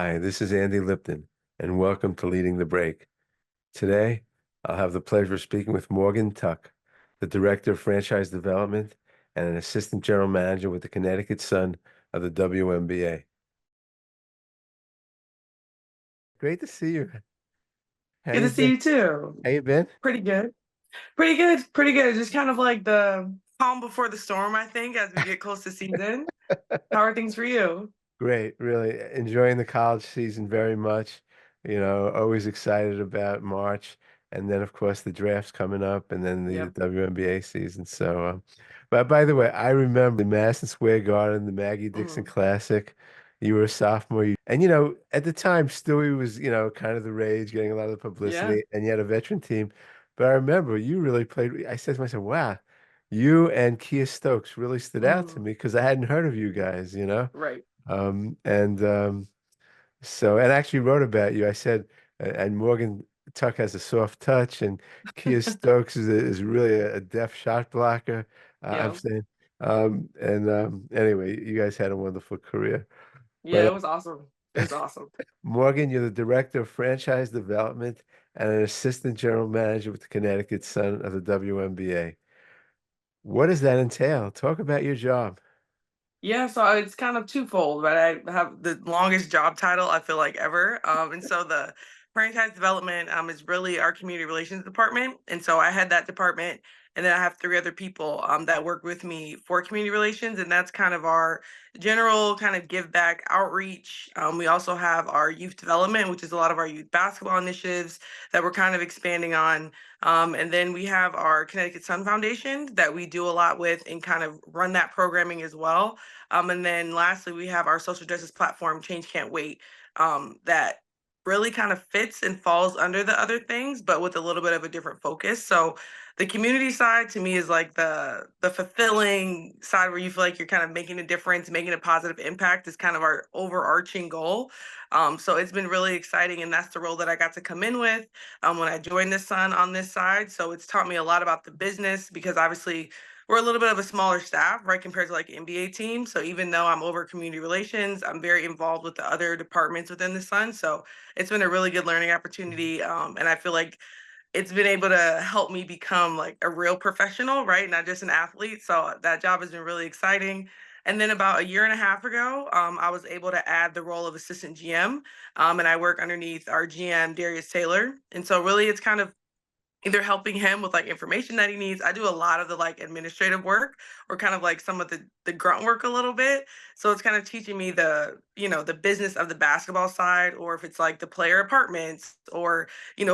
Hi, this is Andy Lipton, and welcome to Leading the Break. Today, I'll have the pleasure of speaking with Morgan Tuck, the Director of Franchise Development and an Assistant General Manager with the Connecticut Sun of the WNBA. Great to see you. How Good you to see been? you too. How you been? Pretty good. Pretty good. Pretty good. Just kind of like the calm before the storm, I think, as we get close to season. How are things for you? Great, really enjoying the college season very much. Always excited about March, and then of course the draft's coming up, and then the Yep. WNBA season. But by the way, I remember the Madison Square Garden, the Maggie Dixon Mhm. Classic. You were a sophomore, and at the time, Stewie was kind of the rage, getting a lot of the Yeah. publicity, and you had a veteran team. But I remember you really played. I said to myself, "Wow, you and Kia Stokes really stood out to Mm. me because I hadn't heard of you guys." Right. And and I actually wrote about you. I said, and Morgan Tuck has a soft touch, and Kia Stokes is really a deft shot blocker. I'm Yeah. saying, and anyway, you guys had a wonderful career. Yeah, But it was awesome. It was awesome. Morgan, you're the Director of Franchise Development and an Assistant General Manager with the Connecticut Sun of the WNBA. What does that entail? Talk about your job. Yeah, so it's kind of twofold, right? I have the longest job title I feel like ever. And so the franchise development is really our community relations department. And so I had that department, and then I have three other people that work with me for community relations, and that's kind of our general kind of give back outreach. We also have our youth development, which is a lot of our youth basketball initiatives that we're kind of expanding on. And then we have our Connecticut Sun Foundation that we do a lot with and kind of run that programming as well. And then lastly, we have our social justice platform, Change Can't Wait, that really kind of fits and falls under the other things, but with a little bit of a different focus. So the community side to me is like the fulfilling side where you feel like you're kind of making a difference, making a positive impact is kind of our overarching goal. So it's been really exciting, and that's the role that I got to come in with when I joined the Sun on this side. So it's taught me a lot about the business because obviously we're a little bit of a smaller staff, right, compared to like NBA teams. So even though I'm over community relations, I'm very involved with the other departments within the Sun. So it's been a really good learning opportunity, and I feel like it's been able to help me become like a real professional, right, not just an athlete. So that job has been really exciting. And then about a year and a half ago, I was able to add the role of assistant GM, and I work underneath our GM Darius Taylor. And so really, it's kind of either helping him with like information that he needs. I do a lot of the like administrative work or kind of like some of the grunt work a little bit. So it's kind of teaching me the business of the basketball side, or if it's like the player apartments or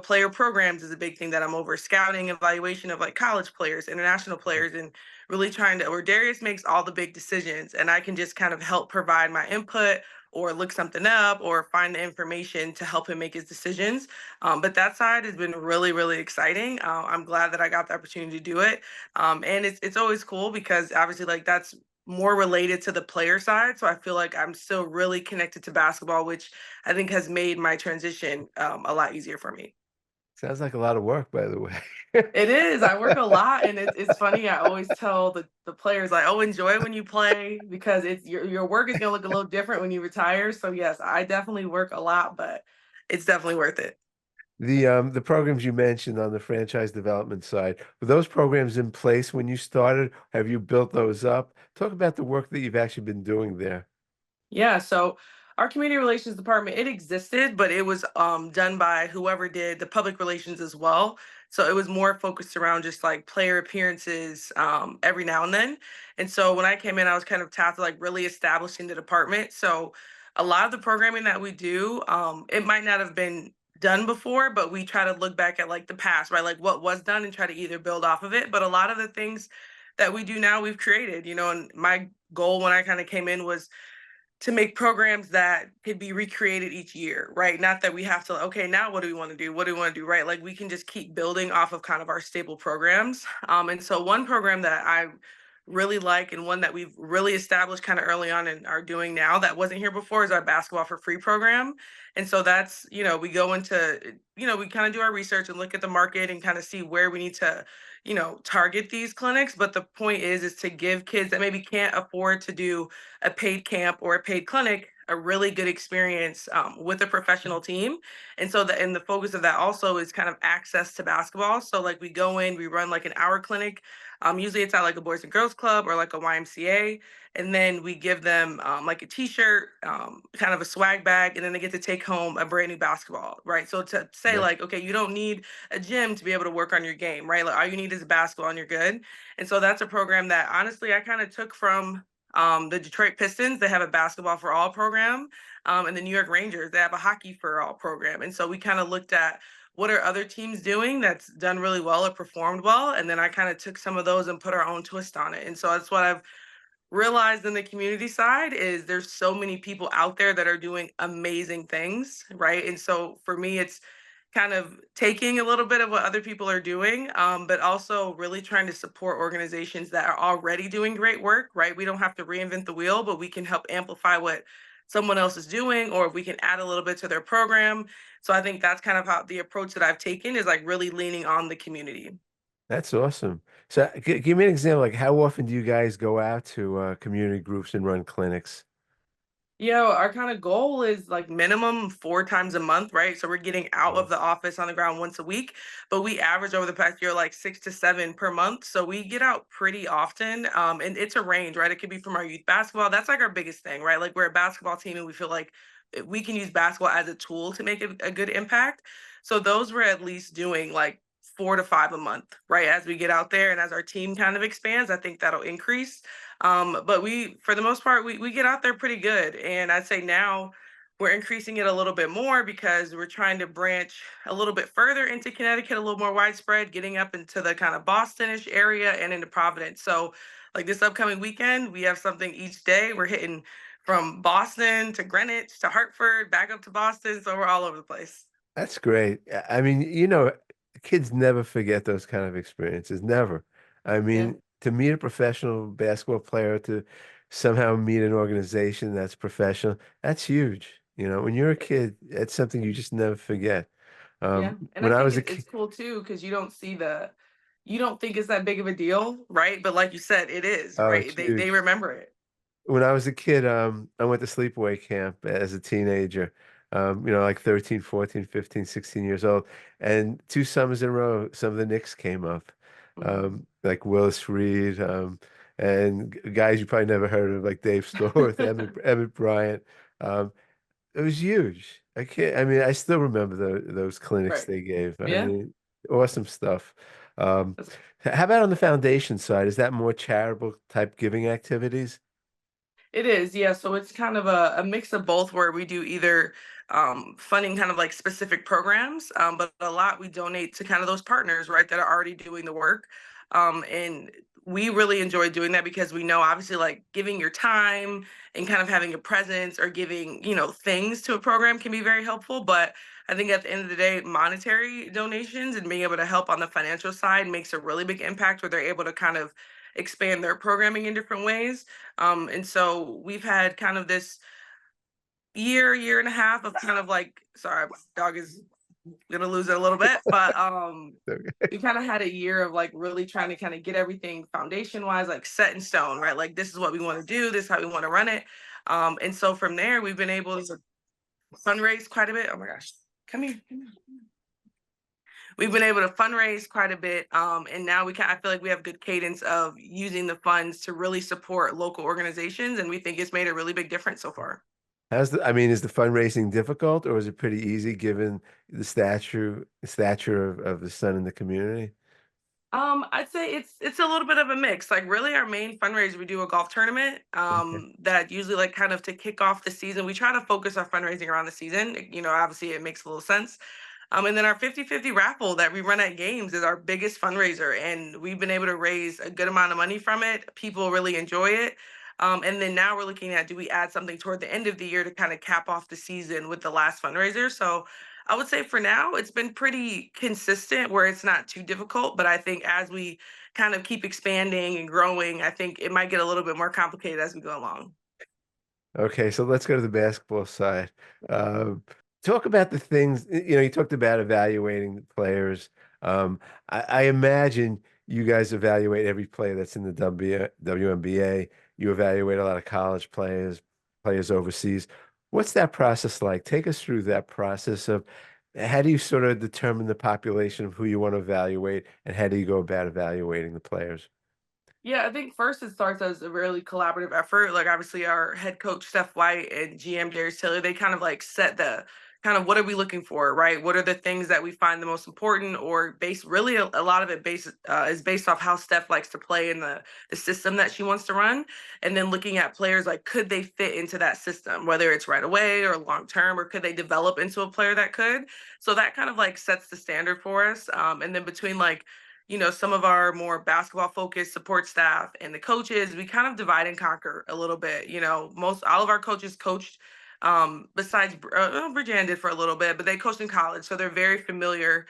player programs is a big thing that I'm over, scouting, evaluation of like college players, international players, and really trying to, where Darius makes all the big decisions and I can just kind of help provide my input or look something up or find the information to help him make his decisions. But that side has been really, really exciting. I'm glad that I got the opportunity to do it. And it's always cool because obviously like that's more related to the player side. So I feel like I'm still really connected to basketball, which I think has made my transition a lot easier for me. Sounds like a lot of work, by the way. It is. I work a lot, and it's funny. I always tell the players like, "Oh, enjoy when you play because it's your work is gonna look a little different when you retire." So yes, I definitely work a lot, but it's definitely worth it. The programs you mentioned on the franchise development side, were those programs in place when you started? Have you built those up? Talk about the work that you've actually been doing there. Yeah, so our community relations department, it existed, but it was done by whoever did the public relations as well. So it was more focused around just like player appearances every now and then. And so when I came in, I was kind of tasked with like really establishing the department. So a lot of the programming that we do, it might not have been done before, but we try to look back at like the past, right? Like what was done and try to either build off of it. But a lot of the things that we do now, we've created, and my goal when I kind of came in was to make programs that could be recreated each year, right? Not that we have to, okay, now what do we want to do? What do we want to do, right? Like we can just keep building off of kind of our stable programs. And so one program that I really like and one that we've really established kind of early on and are doing now that wasn't here before is our basketball for free program. And so that's, we go into, we kind of do our research and look at the market and kind of see where we need to target these clinics. But the point is to give kids that maybe can't afford to do a paid camp or a paid clinic a really good experience with a professional team. And so the focus of that also is kind of access to basketball. So like we go in, we run like an hour clinic. Usually it's at like a Boys and Girls Club or like a YMCA, and then we give them like a T-shirt, kind of a swag bag, and then they get to take home a brand new basketball, right? So to say That, like, okay, you don't need a gym to be able to work on your game, right? Like all you need is a basketball and you're good. And so that's a program that honestly I kind of took from the Detroit Pistons. They have a basketball for all program, and the New York Rangers, they have a hockey for all program. And so we kind of looked at what are other teams doing that's done really well or performed well, and then I kind of took some of those and put our own twist on it. And so that's what I've realized in the community side is there's so many people out there that are doing amazing things, right? And so for me, it's kind of taking a little bit of what other people are doing, but also really trying to support organizations that are already doing great work, right? We don't have to reinvent the wheel, but we can help amplify what someone else is doing, or if we can add a little bit to their program. So I think that's kind of how the approach that I've taken is like really leaning on the community. that's awesome. So give me an example, like how often do you guys go out to community groups and run clinics? Our kind of goal is like minimum 4 times a month, right? So we're getting out Yeah. of the office on the ground once a week, but we average over the past year like 6 to 7 per month. So we get out pretty often. And it's a range, right? It could be from our youth basketball. That's like our biggest thing, right? Like we're a basketball team and we feel like we can use basketball as a tool to make a good impact. So those we're at least doing like 4 to 5 a month, right? As we get out there and as our team kind of expands, I think that'll increase. But we, for the most part, we get out there pretty good. And I'd say now we're increasing it a little bit more because we're trying to branch a little bit further into Connecticut, a little more widespread, getting up into the kind of Bostonish area and into Providence. So, like this upcoming weekend, we have something each day. We're hitting from Boston to Greenwich to Hartford, back up to Boston. So we're all over the place. That's great. I mean, kids never forget those kind of experiences. Never. I Yeah. mean, to meet a professional basketball player, to somehow meet an organization that's professional, that's huge. When you're a kid, it's something you just never forget. Yeah. And I When I think was a it's kid, cool too, because you don't think it's that big of a deal, right? But like you said, it is, oh, it's right? They huge. remember it. When I was a kid, I went to sleepaway camp as a teenager, like 13, 14, 15, 16 years old. And 2 summers in a row, some of the Knicks came up, Mhm. like Willis Reed, and guys you probably never heard of, like Dave Stallworth, Emmett Bryant. Um, it was huge. I mean, I still remember those clinics Right. they gave. I Yeah. mean, awesome stuff. Um, That's how about on the foundation side? Is that more charitable type giving activities? It is, yeah. So it's kind of a mix of both where we do either funding kind of like specific programs, but a lot we donate to kind of those partners, right, that are already doing the work. And we really enjoy doing that because we know obviously like giving your time and kind of having a presence or giving, things to a program can be very helpful. But I think at the end of the day, monetary donations and being able to help on the financial side makes a really big impact where they're able to kind of expand their programming in different ways. And so we've had kind of this year and a half of kind of like, sorry, my dog is gonna lose it a little bit, but we kind of had a year of like really trying to kind of get everything foundation wise, like set in stone, right? Like this is what we want to do, this is how we want to run it. And so from there, we've been able to fundraise quite a bit. Oh my gosh, come here. We've been able to fundraise quite a bit, and now I feel like we have good cadence of using the funds to really support local organizations, and we think it's made a really big difference so far. I mean, is the fundraising difficult or is it pretty easy given the stature of the son in the community? I'd say it's a little bit of a mix. Like really our main fundraiser, we do a golf tournament Okay. that usually like kind of to kick off the season. We try to focus our fundraising around the season. Obviously it makes a little sense. And then our 50-50 raffle that we run at games is our biggest fundraiser. And we've been able to raise a good amount of money from it. People really enjoy it. And then now we're looking at do we add something toward the end of the year to kind of cap off the season with the last fundraiser. So I would say for now, it's been pretty consistent where it's not too difficult. But I think as we kind of keep expanding and growing, I think it might get a little bit more complicated as we go along. Okay, so let's go to the basketball side. Um, Talk about the things, you talked about evaluating the players. I imagine you guys evaluate every player that's in the WNBA. You evaluate a lot of college players, players overseas. What's that process like? Take us through that process of how do you sort of determine the population of who you want to evaluate, and how do you go about evaluating the players? Yeah, I think first it starts as a really collaborative effort. Like obviously our head coach Steph White and GM Darius Taylor, they kind of like set the kind of what are we looking for, right? What are the things that we find the most important, or base really a lot of it is based off how Steph likes to play in the system that she wants to run, and then looking at players like could they fit into that system, whether it's right away or long term, or could they develop into a player that could. So that kind of like sets the standard for us, and then between like some of our more basketball focused support staff and the coaches, we kind of divide and conquer a little bit. Most all of our coaches coached, besides Bridget did for a little bit, but they coached in college. So they're very familiar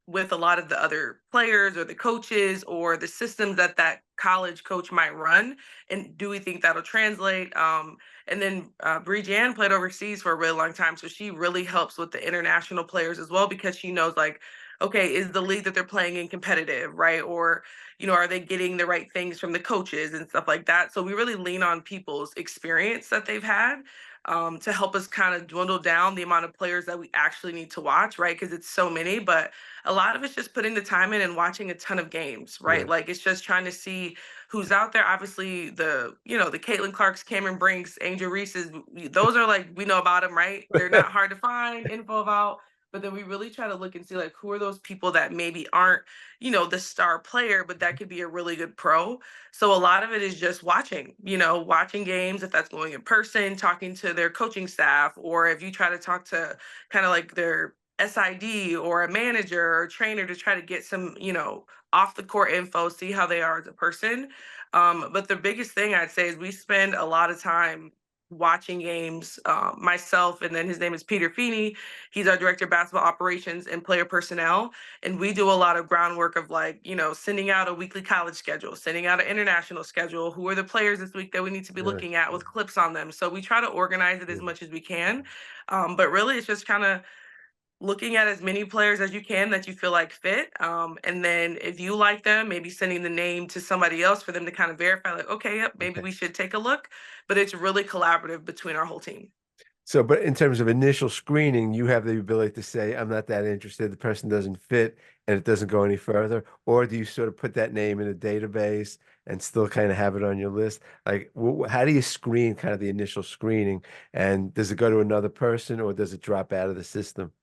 with a lot of the other players or the coaches or the systems that that college coach might run. And do we think that'll translate? And then Bridget played overseas for a really long time. So she really helps with the international players as well because she knows like, okay, is the league that they're playing in competitive, right? Or, are they getting the right things from the coaches and stuff like that? So we really lean on people's experience that they've had to help us kind of dwindle down the amount of players that we actually need to watch, right? Because it's so many, but a lot of it's just putting the time in and watching a ton of games, Yeah. right? Like it's just trying to see who's out there. Obviously, the Caitlin Clarks, Cameron Brinks, Angel Reese's, those are like we know about them, right? They're not hard to find info about, but then we really try to look and see like who are those people that maybe aren't the star player, but that could be a really good pro. So a lot of it is just watching games, if that's going in person, talking to their coaching staff, or if you try to talk to kind of like their SID or a manager or trainer to try to get some off the court info, see how they are as a person. But the biggest thing I'd say is we spend a lot of time watching games, myself, and then his name is Peter Feeney. He's our director of basketball operations and player personnel. And we do a lot of groundwork of like, sending out a weekly college schedule, sending out an international schedule. Who are the players this week that we need to be Really? looking at with clips on them? So we try to organize it as much as we can. But really, it's just kind of looking at as many players as you can that you feel like fit. And then if you like them, maybe sending the name to somebody else for them to kind of verify, like, okay, yep, maybe Okay. we should take a look. But it's really collaborative between our whole team. So, but in terms of initial screening, you have the ability to say, I'm not that interested, the person doesn't fit, and it doesn't go any further? Or do you sort of put that name in a database and still kind of have it on your list? Like, how do you screen kind of the initial screening? And does it go to another person or does it drop out of the system?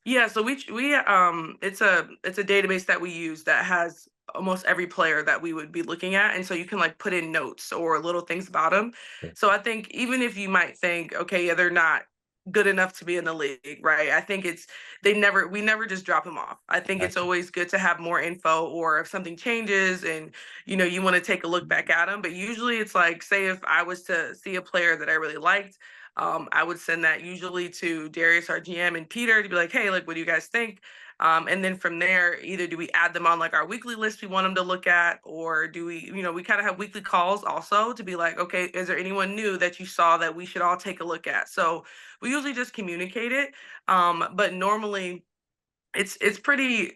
Yeah, so it's a database that we use that has almost every player that we would be looking at, and so you can like put in notes or little things about them. Okay. So I think even if you might think, okay, yeah, they're not good enough to be in the league, right? I think it's we never just drop them off. I think it's Gotcha. always good to have more info, or if something changes and you want to take a look back at them. But usually it's like, say if I was to see a player that I really liked, I would send that usually to Darius, our GM, and Peter to be like, hey, like, what do you guys think? And then from there, either do we add them on like our weekly list we want them to look at, or do we kind of have weekly calls also to be like, okay, is there anyone new that you saw that we should all take a look at? So we usually just communicate it. But normally it's pretty,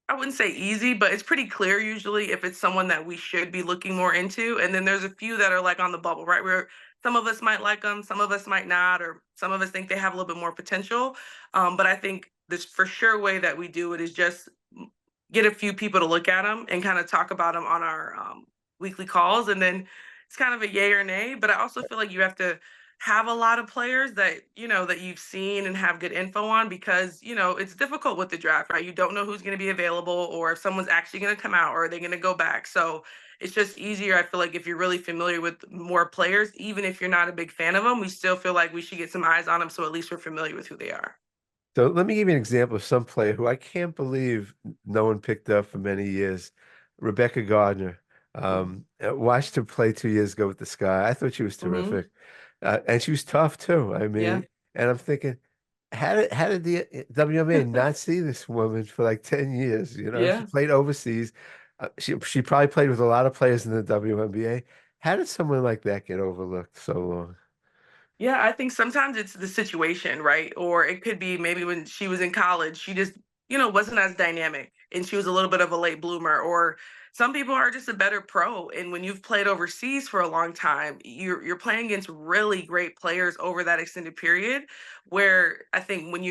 I wouldn't say easy, but it's pretty clear usually if it's someone that we should be looking more into. And then there's a few that are like on the bubble, right? Where some of us might like them, some of us might not, or some of us think they have a little bit more potential. But I think this for sure way that we do it is just get a few people to look at them and kind of talk about them on our weekly calls. And then it's kind of a yay or nay. But I also feel like you have to have a lot of players that that you've seen and have good info on, because it's difficult with the draft, right? You don't know who's going to be available or if someone's actually going to come out or are they going to go back. So it's just easier, I feel like, if you're really familiar with more players, even if you're not a big fan of them, we still feel like we should get some eyes on them so at least we're familiar with who they are. So let me give you an example of some player who I can't believe no one picked up for many years. Rebecca Gardner. Watched her play 2 years ago with the Sky. I thought she was Mm-hmm. terrific. And she was tough too. I Yeah. mean, and I'm thinking, how did the WNBA not see this woman for like 10 years? She Yeah. played overseas. She probably played with a lot of players in the WNBA. How did someone like that get overlooked so long? Yeah, I think sometimes it's the situation, right? Or it could be maybe when she was in college, she just, wasn't as dynamic and she was a little bit of a late bloomer. Or some people are just a better pro. And when you've played overseas for a long time, you're playing against really great players over that extended period. Where I think when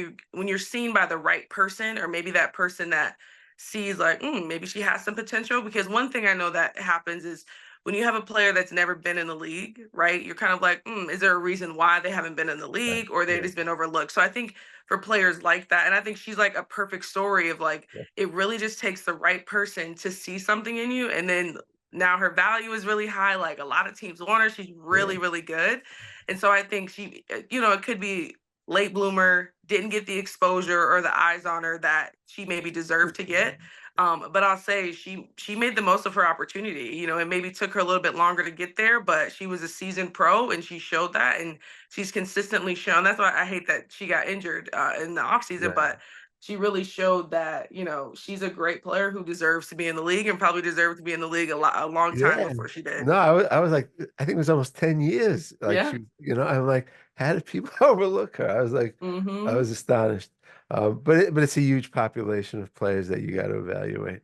you're seen by the right person, or maybe that person that sees like, maybe she has some potential. Because one thing I know that happens is when you have a player that's never been in the league, right? You're kind of like, is there a reason why they haven't been in the Right. league, or they've Yeah. just been overlooked? So I think for players like that, and I think she's like a perfect story of like, Yeah. it really just takes the right person to see something in you, and then now her value is really high. Like a lot of teams want her. She's Yeah. really, really good. And so I think it could be late bloomer, didn't get the exposure or the eyes on her that she maybe deserved to get. But I'll say she made the most of her opportunity. It maybe took her a little bit longer to get there, but she was a seasoned pro and she showed that, and she's consistently shown. That's why I hate that she got injured in the offseason, Right. but she really showed that, she's a great player who deserves to be in the league, and probably deserved to be in the league a long time Yeah. before she did. No, I was like, I think it was almost 10 years. Like Yeah. she, I'm like, how did people overlook her? I was like, I Hmm. was astonished. But it's a huge population of players that you got to evaluate.